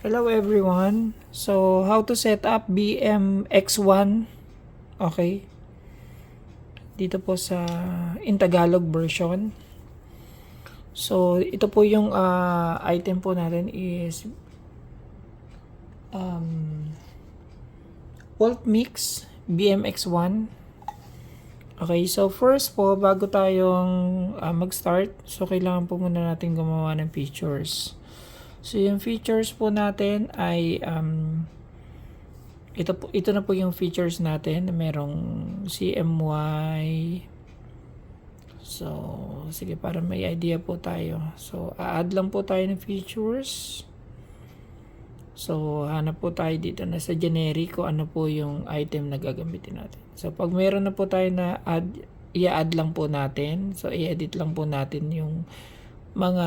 Hello everyone. So, how to set up BMX1. Okay. Dito po sa in Tagalog version. So, ito po yung item po natin is Volt Mix BMX1. Okay, so first po, bago tayong mag-start, so kailangan po muna natin gumawa ng features. So yung features po natin ay ito na po yung features natin. Merong CMY. So sige, para may idea po tayo. So add lang po tayo ng features. So hanap po tayo dito na sa generic kung ano po yung item na gagamitin natin. So pag meron na po tayo na i-add lang po natin. So i-edit lang po natin yung mga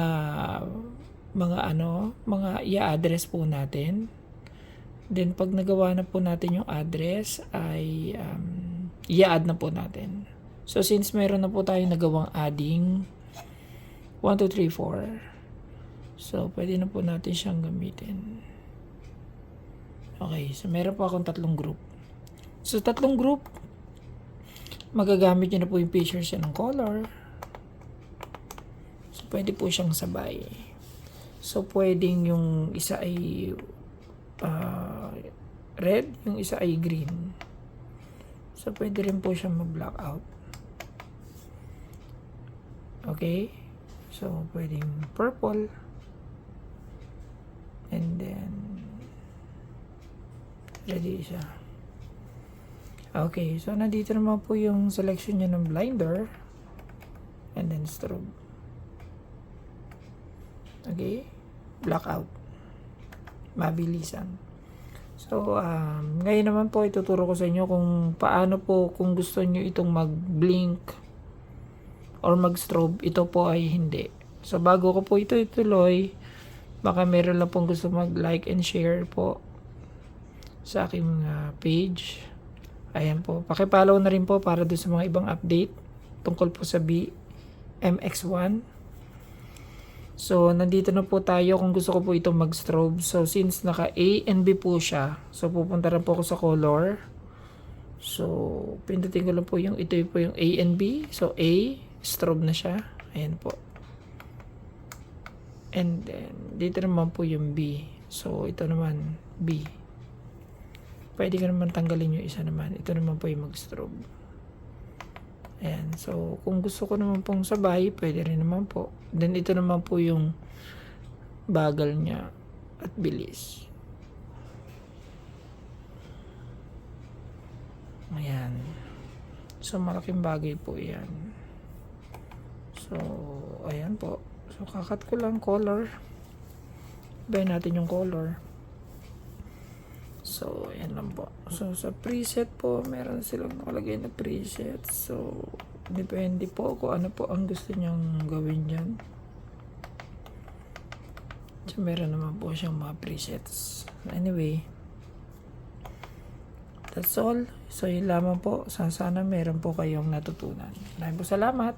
i-address po natin. Then pag nagawa na po natin yung address ay i-add na po natin. So since meron na po tayong nagawang adding 1, 2, 3, 4. So pwede na po natin siyang gamitin. Okay, so meron po akong tatlong group. So tatlong group, magagamit nyo na po yung features ng color. So pwede po siyang sabay. So, pwedeng yung isa ay red, yung isa ay green. So, pwede rin po siyang mag-black out. Okay? So, pwedeng purple. And then, ready siya. Okay, so nandito naman po yung selection niya ng blinder. And then strobe. Okay? Blackout. Mabilisan. So, ngayon naman po ituturo ko sa inyo kung paano po kung gusto nyo itong mag-blink or mag-strobe, ito po ay hindi. So, bago ko po ito ituloy, baka meron lang pong gusto mag-like and share po sa aking page. Ayan po. Pakipollow na rin po para doon sa mga ibang update tungkol po sa BMX1. So, nandito na po tayo kung gusto ko po itong mag-strobe. So, since naka A and B po siya, so pupunta rin po ako sa color. So, pindutin ko lang po yung, ito po yung A and B. So, A, strobe na siya. Ayan po. And then, dito naman po yung B. So, ito naman, B. Pwede ko naman tanggalin yung isa naman. Ito naman po yung mag-strobe. Ayan. So, kung gusto ko naman pong sabay, pwede rin naman po. Then, ito naman po yung bagal niya at bilis. Ayan. So, malaking bagay po yan. So, ayan po. So, kakat ko lang color. Bayan natin yung color. So, ayan lang po. So, sa preset po, meron silang nakalagay na preset. So, depende po kung ano po ang gusto nyong gawin dyan. So, meron naman po siyang mga presets. Anyway, that's all. So, yun lamang po. Sana meron po kayong natutunan. Maraming po salamat.